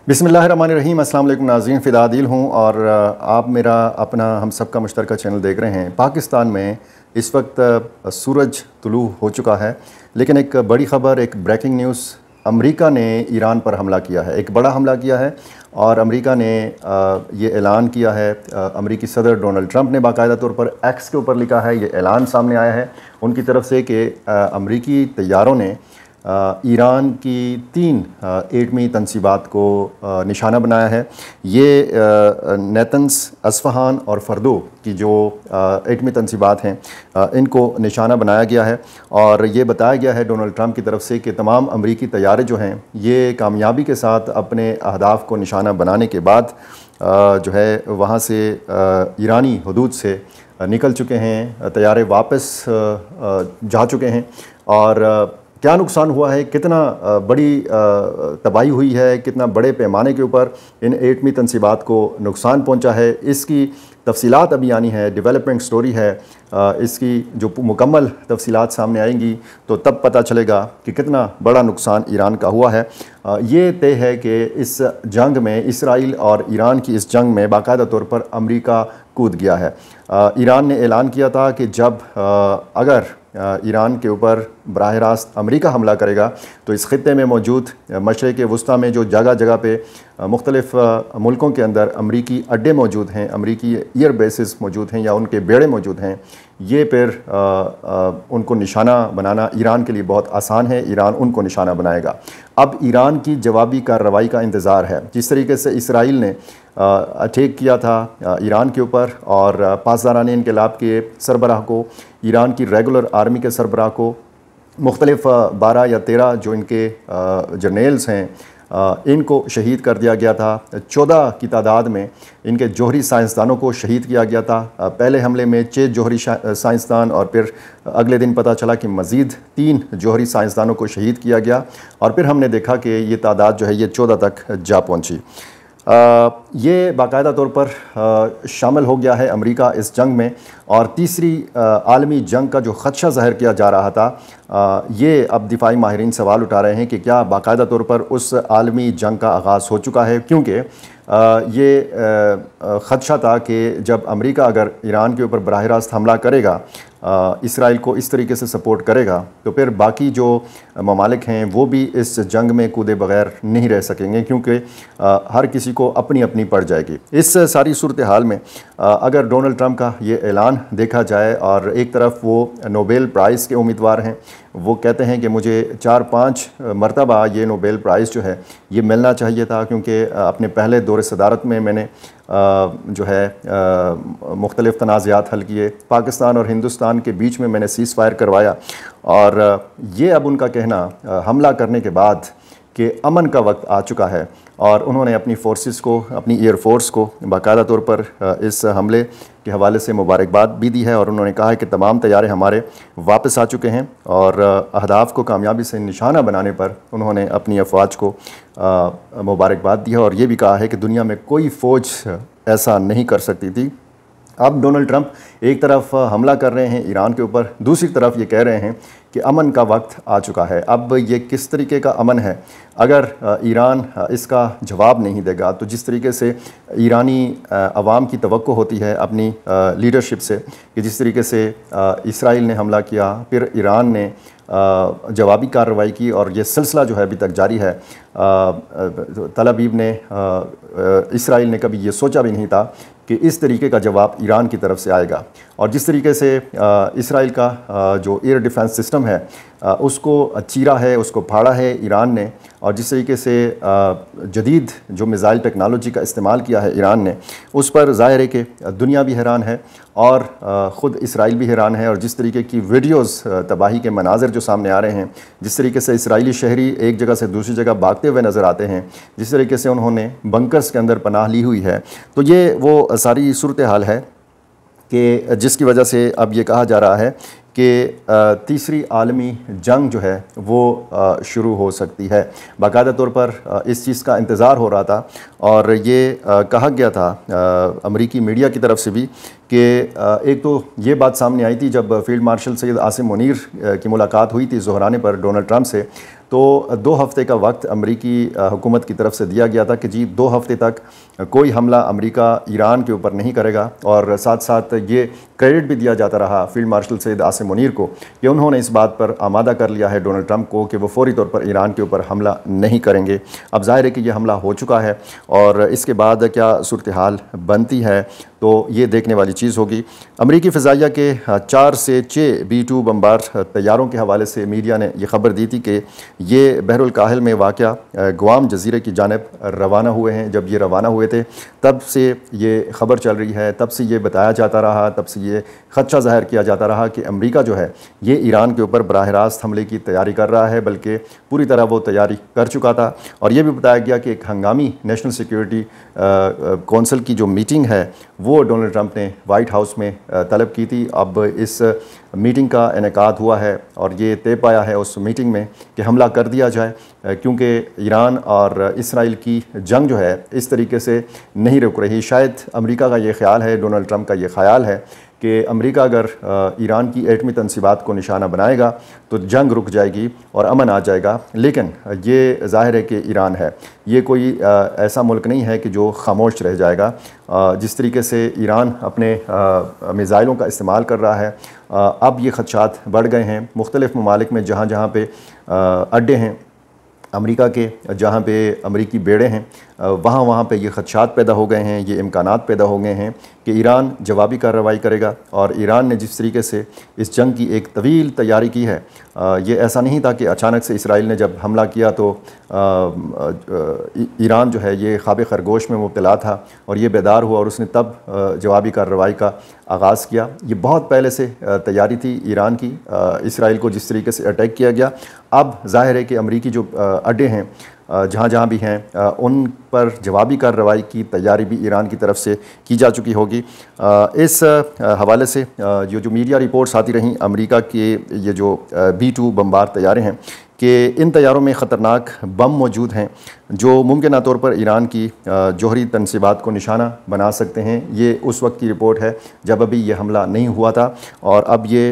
बिस्मिल्लाहिर्रहमानिर्रहीम। अस्सलाम वालेकुम नाज़रीन, फ़िदा आदिल हूँ और आप मेरा अपना हम सब का मुश्तरका चैनल देख रहे हैं। पाकिस्तान में इस वक्त सूरज तुलू हो चुका है, लेकिन एक बड़ी ख़बर, एक ब्रेकिंग न्यूज़, अमेरिका ने ईरान पर हमला किया है। एक बड़ा हमला किया है और अमेरिका ने ये ऐलान किया है। अमेरिकी सदर डोनाल्ड ट्रंप ने बाकायदा तौर पर एक्स के ऊपर लिखा है, ये ऐलान सामने आया है उनकी तरफ से कि अमेरिकी तैयारों ने ईरान की 3 एटमी तनसीबात को निशाना बनाया है। ये नेतन्स, अस्फ़हान और फ़र्दो की जो एटमी तनसीबात हैं इनको निशाना बनाया गया है और ये बताया गया है डोनाल्ड ट्रंप की तरफ से कि तमाम अमरीकी तैयारे जो हैं ये कामयाबी के साथ अपने अहदाफ़ को निशाना बनाने के बाद जो है वहाँ से ईरानी हदूद से निकल चुके हैं। तैयारे वापस जा चुके हैं और क्या नुकसान हुआ है, कितना बड़ी तबाही हुई है, कितना बड़े पैमाने के ऊपर इन एटमी तनसीबात को नुकसान पहुंचा है, इसकी तफसीलात अभी आनी है, डेवलपमेंट स्टोरी है। इसकी जो मुकम्मल तफसीलात सामने आएंगी तो तब पता चलेगा कि कितना बड़ा नुकसान ईरान का हुआ है। ये तय है कि इस जंग में, इसराइल और ईरान की इस जंग में बाकायदा तौर पर अमेरिका कूद गया है। ईरान ने ऐलान किया था कि जब अगर ईरान के ऊपर बराह रास्त अमेरिका हमला करेगा तो इस ख़ित्ते में मौजूद मशरिक़ वस्ता में जो जगह जगह पे मुख्तलिफ़ मुल्कों के अंदर अमरीकी अड्डे मौजूद हैं, अमरीकी एयर बेसिस मौजूद हैं या उनके बेड़े मौजूद हैं, ये फिर उनको निशाना बनाना ईरान के लिए बहुत आसान है। ईरान उनको निशाना बनाएगा। अब ईरान की जवाबी कार्रवाई का इंतज़ार है। जिस तरीके से इसराइल ने अटैक किया था ईरान के ऊपर और पासदारान इनकलाब के सरबराह को, ईरान की रेगुलर आर्मी के सरबराह को, मुख्तलिफ़ 12 या 13 जो इनके जर्नेल्स हैं इनको शहीद कर दिया गया था। 14 की तादाद में इनके जौहरी साइंसदानों को शहीद किया गया था। पहले हमले में 6 जौहरी साइंसदान और फिर अगले दिन पता चला कि मज़ीद 3 जौहरी साइंसदानों को शहीद किया गया और फिर हमने देखा कि ये तादाद जो है ये 14 तक जा पहुंची। ये बाकायदा तौर पर शामिल हो गया है अमेरिका इस जंग में और तीसरी आलमी जंग का जो ख़दशा ज़ाहिर किया जा रहा था, ये अब दिफाई माहिरीन सवाल उठा रहे हैं कि क्या बाकायदा तौर पर उस आलमी जंग का आगाज़ हो चुका है, क्योंकि ये ख़दशा था कि जब अमेरिका अगर ईरान के ऊपर बराह रास्त हमला करेगा, इसराइल को इस तरीके से सपोर्ट करेगा, तो फिर बाकी जो ममालिक हैं वो भी इस जंग में कूदे बगैर नहीं रह सकेंगे, क्योंकि हर किसी को अपनी अपनी पड़ जाएगी। इस सारी सूरत हाल में अगर डोनाल्ड ट्रंप का ये ऐलान देखा जाए और एक तरफ वो नोबेल प्राइज़ के उम्मीदवार हैं, वो कहते हैं कि मुझे 4-5 मरतबा ये नोबेल प्राइज़ जो है ये मिलना चाहिए था, क्योंकि अपने पहले दौरे सदारत में मैंने जो है मुख्तलिफ़ तनाज़ात हल किए, पाकिस्तान और हिंदुस्तान के बीच में मैंने सीज़ फायर करवाया और ये अब उनका कहना हमला करने के बाद कि अमन का वक्त आ चुका है और उन्होंने अपनी फ़ोर्सेस को, अपनी एयर फोर्स को बाकायदा तौर पर इस हमले के हवाले से मुबारकबाद भी दी है और उन्होंने कहा है कि तमाम तैयारे हमारे वापस आ चुके हैं और अहदाफ़ को कामयाबी से निशाना बनाने पर उन्होंने अपनी अफवाज को मुबारकबाद दी है और ये भी कहा है कि दुनिया में कोई फ़ौज ऐसा नहीं कर सकती थी। अब डोनाल्ड ट्रंप एक तरफ हमला कर रहे हैं ईरान के ऊपर, दूसरी तरफ ये कह रहे हैं कि अमन का वक्त आ चुका है। अब ये किस तरीके का अमन है? अगर ईरान इसका जवाब नहीं देगा तो जिस तरीके से ईरानी अवाम की तवक्को होती है अपनी लीडरशिप से कि जिस तरीके से इसराइल ने हमला किया, फिर ईरान ने जवाबी कार्रवाई की और ये सिलसिला जो है अभी तक जारी है। तल अबीब ने, इसराइल ने कभी ये सोचा भी नहीं था कि इस तरीके का जवाब ईरान की तरफ से आएगा और जिस तरीके से इसराइल का जो एयर डिफेंस सिस्टम है उसको चीरा है, उसको फाड़ा है ईरान ने और जिस तरीके से जदीद जो मिज़ाइल टेक्नोलॉजी का इस्तेमाल किया है ईरान ने, उस पर ज़ाहिर है कि दुनिया भी हैरान है और ख़ुद इसराइल भी हैरान है। और जिस तरीके की वीडियोज़, तबाही के मनाज़र जो सामने आ रहे हैं, जिस तरीके से इसराइली शहरी एक जगह से दूसरी जगह भागते हुए नज़र आते हैं, जिस तरीके से उन्होंने बंकर्स के अंदर पनाह ली हुई है, तो ये वो सारी सूरत हाल है कि जिसकी वजह से अब ये कहा जा रहा है कि तीसरी आलमी जंग जो है वो शुरू हो सकती है। बाकायदा तौर पर इस चीज़ का इंतज़ार हो रहा था और ये कहा गया था अमरीकी मीडिया की तरफ से भी कि एक तो ये बात सामने आई थी जब फील्ड मार्शल सैयद आसिम मुनीर की मुलाकात हुई थी ज़ोहराने पर डोनाल्ड ट्रंप से, तो 2 हफ़्ते का वक्त अमरीकी हुकूमत की तरफ से दिया गया था कि जी 2 हफ़्ते तक कोई हमला अमरीका ईरान के ऊपर नहीं करेगा। और साथ साथ ये क्रेडिट भी दिया जाता रहा फील्ड मार्शल सैयद आसिम मुनीर को कि उन्होंने इस बात पर आमादा कर लिया है डोनाल्ड ट्रंप को कि वो फौरी तौर पर ईरान के ऊपर हमला नहीं करेंगे। अब जाहिर है कि ये हमला हो चुका है और इसके बाद क्या सूरत हाल बनती है तो ये देखने वाली चीज़ होगी। अमरीकी फ़िज़ाइया के 4 से 6 B-2 बम्बार तैयारों के हवाले से मीडिया ने यह ख़बर दी थी कि ये बहरुल काहिल में वाक़या गुआम जज़ीरे की जानिब रवाना हुए हैं। जब ये रवाना हुए थे तब से ये ख़बर चल रही है, तब से ये बताया जाता रहा, तब से ये ख़दशा ज़ाहिर किया जाता रहा कि अमरीका जो है ये ईरान के ऊपर बराह रास्त हमले की तैयारी कर रहा है, बल्कि पूरी तरह वो तैयारी कर चुका था। और ये भी बताया गया कि एक हंगामी नेशनल सिक्योरिटी कौंसिल की जो मीटिंग है वो डोनाल्ड ट्रंप ने वाइट हाउस में तलब की थी। अब इस मीटिंग का इनेकाद हुआ है और ये तय पाया है उस मीटिंग में कि हमला कर दिया जाए, क्योंकि ईरान और इसराइल की जंग जो है इस तरीके से नहीं रुक रही। शायद अमेरिका का ये ख्याल है, डोनाल्ड ट्रंप का ये ख्याल है कि अमेरिका अगर ईरान की एटमी तनसीबात को निशाना बनाएगा तो जंग रुक जाएगी और अमन आ जाएगा। लेकिन ये ज़ाहिर है कि ईरान है, ये कोई ऐसा मुल्क नहीं है कि जो खामोश रह जाएगा। जिस तरीके से ईरान अपने मिज़ाइलों का इस्तेमाल कर रहा है, अब ये ख़दशात बढ़ गए हैं। मुख्तलिफ़ ममालिक में जहाँ जहाँ पे अड्डे हैं अमेरिका के, जहाँ पे अमरीकी बेड़े हैं, वहाँ पे ये ख़दशात पैदा हो गए हैं, ये इम्कानात पैदा हो गए हैं कि ईरान जवाबी कार्रवाई करेगा। और ईरान ने जिस तरीके से इस जंग की एक तवील तैयारी की है, ये ऐसा नहीं था कि अचानक से इसराइल ने जब हमला किया तो ईरान जो है ये ख्वाब खरगोश में मुब्तला था और ये बेदार हुआ और उसने तब जवाबी कार्रवाई का आगाज़ किया। ये बहुत पहले से तैयारी थी ईरान की, इसराइल को जिस तरीके से अटैक किया गया। अब जाहिर है कि अमरीकी जो अड्डे हैं जहाँ जहाँ भी हैं उन पर जवाबी कार्रवाई की तैयारी भी ईरान की तरफ से की जा चुकी होगी। इस हवाले से ये जो मीडिया रिपोर्ट्स आती रहीं अमेरिका के ये जो B-2 बम्बार तैयारे हैं कि इन तैयारों में ख़तरनाक बम मौजूद हैं जो मुमकिन तौर पर ईरान की जौहरी तनसीबात को निशाना बना सकते हैं। ये उस वक्त की रिपोर्ट है जब अभी ये हमला नहीं हुआ था और अब ये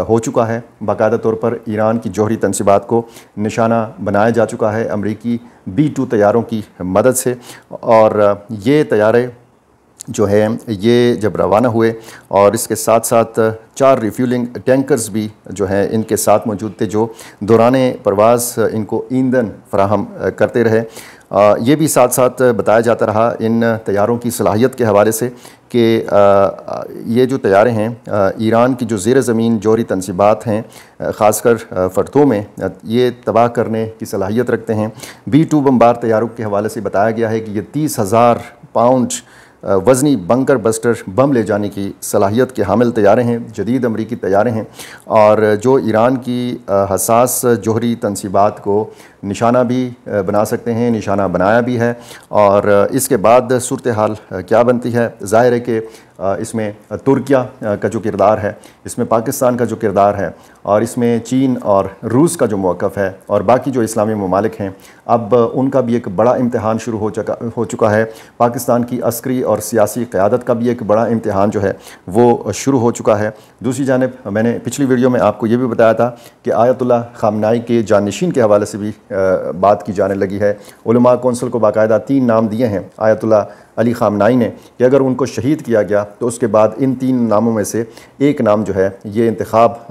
हो चुका है। बाकायदा तौर पर ईरान की जौहरी तनसीबात को निशाना बनाया जा चुका है अमरीकी B-2 तैयारों की मदद से। और ये तैयारे जो है ये जब रवाना हुए और इसके साथ साथ 4 रिफ्यूलिंग टैंकर्स भी जो हैं इनके साथ मौजूद थे जो दौराने परवाज़ इनको ईंधन फराहम करते रहे। ये भी साथ साथ बताया जाता रहा इन तैयारों की सलाहियत के हवाले से कि ये जो तैयारे हैं ईरान की जो ज़ेर ज़मीन जौहरी तनसीबात हैं ख़ासकर फ़रतों में ये तबाह करने की सलाहियत रखते हैं। B-2 बम्बार तैयारों के हवाले से बताया गया है कि ये 30,000 पाउंड वज़नी बंकर बस्टर बम ले जाने की सलाहियत के हामिल तैयारे हैं, जदीद अमरीकी तैयारे हैं और जो ईरान की हसास जौहरी तनसीबात को निशाना भी बना सकते हैं, निशाना बनाया भी है। और इसके बाद सूरत हाल क्या बनती है, ज़ाहिर है कि इसमें तुर्किया का जो किरदार है, इसमें पाकिस्तान का जो किरदार है और इसमें चीन और रूस का जो मौक़िफ़ है और बाकी जो इस्लामी ममालिक हैं, अब उनका भी एक बड़ा इम्तिहान शुरू हो चुका है। पाकिस्तान की अस्करी और सियासी क़यादत का भी एक बड़ा इम्तिहान जो है वो शुरू हो चुका है। दूसरी जानिब मैंने पिछली वीडियो में आपको ये भी बताया था कि आयतुल्लाह ख़ामनाई के जानशीन के हवाले से भी बात की जाने लगी है। उलमा कौंसिल को बाकायदा 3 नाम दिए हैं आयतुल्लाह अली ख़ामनाई ने कि अगर उनको शहीद किया गया तो उसके बाद इन 3 नामों में से एक नाम जो है ये इंतखाब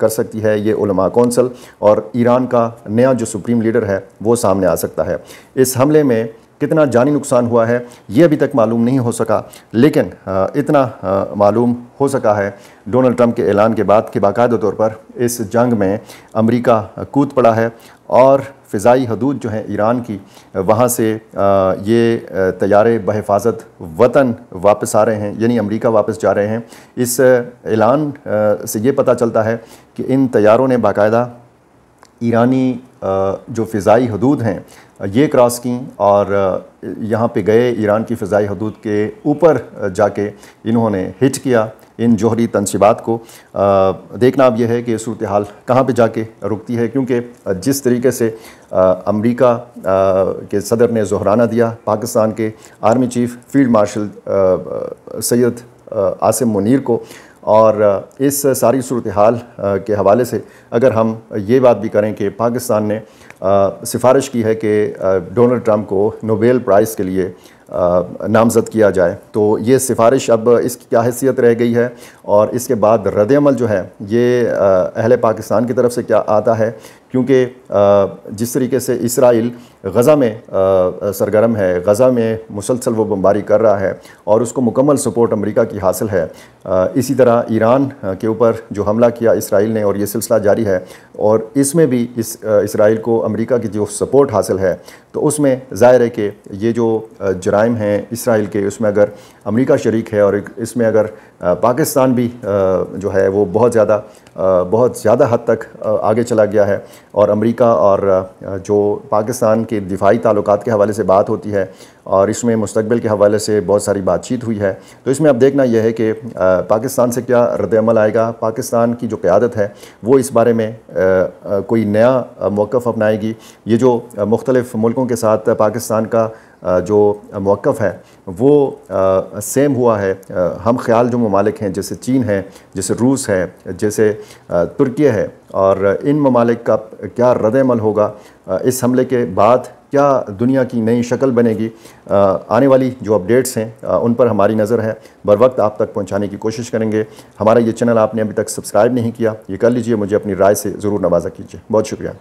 कर सकती है ये उलमा कौंसिल और ईरान का नया जो सुप्रीम लीडर है वो सामने आ सकता है। इस हमले में कितना जानी नुकसान हुआ है ये अभी तक मालूम नहीं हो सका, लेकिन इतना मालूम हो सका है डोनाल्ड ट्रंप के ऐलान के बाद कि बाकायदा तौर पर इस जंग में अमेरिका कूद पड़ा है और फ़िज़ाई हदूद जो है ईरान की वहाँ से ये तैयारे बहिफाजत वतन वापस आ रहे हैं, यानी अमेरिका वापस जा रहे हैं। इस ऐलान से ये पता चलता है कि इन तैयारों ने बाकायदा ईरानी जो फ़िज़ाई हदूद हैं ये क्रॉस की और यहाँ पे गए, ईरान की फ़िज़ाई हदूद के ऊपर जाके इन्होंने हिट किया इन जौहरी तनसीबात को। देखना अब यह है कि सूरत हाल कहाँ पे जाके रुकती है, क्योंकि जिस तरीके से अमेरिका के सदर ने ज़ोहराना दिया पाकिस्तान के army chief field marshal Syed Asim Munir को और इस सारी सूरत हाल के हवाले से अगर हम ये बात भी करें कि पाकिस्तान ने सिफारिश की है कि डोनाल्ड ट्रंप को नोबेल प्राइज़ के लिए नामज़द किया जाए, तो ये सिफारिश अब इसकी क्या हैसियत रह गई है और इसके बाद रद्द-ए-अमल जो है ये अहले पाकिस्तान की तरफ से क्या आता है, क्योंकि जिस तरीके से इसराइल गज़ा में सरगर्म है, गज़ा में मुसलसल वो बमबारी कर रहा है और उसको मुकम्मल सपोर्ट अमेरिका की हासिल है। इसी तरह ईरान के ऊपर जो हमला किया इसराइल ने और ये सिलसिला जारी है और इसमें भी इसराइल को अमेरिका की जो सपोर्ट हासिल है, तो उसमें ज़ाहिर है कि ये जो जराइम हैं इसराइल के, उसमें अगर अमेरिका शरीक है और इसमें अगर पाकिस्तान भी जो है वो बहुत ज़्यादा हद तक आगे चला गया है और अमेरिका और जो पाकिस्तान के दिफाई ताल्लुकात के हवाले से बात होती है और इसमें मुस्तकबिल के हवाले से बहुत सारी बातचीत हुई है, तो इसमें अब देखना यह है कि पाकिस्तान से क्या रद्द-ए-अमल आएगा। पाकिस्तान की जो क़यादत है वो इस बारे में कोई नया मौक़िफ़ अपनाएगी। ये जो मुख्तलिफ़ मुल्कों के साथ पाकिस्तान का जो मौक़िफ़ है वो सेम हुआ है। हम ख़याल जो ममालिक हैं, जैसे चीन है, जैसे रूस है, जैसे तुर्किया है, और इन ममालिक का क्या रद्द-ए-अमल होगा, इस हमले के बाद क्या दुनिया की नई शक्ल बनेगी, आने वाली जो अपडेट्स हैं उन पर हमारी नज़र है, बर वक्त आप तक पहुंचाने की कोशिश करेंगे। हमारा ये चैनल आपने अभी तक सब्सक्राइब नहीं किया, ये कर लीजिए, मुझे अपनी राय से ज़रूर नवाज़ा कीजिए। बहुत शुक्रिया।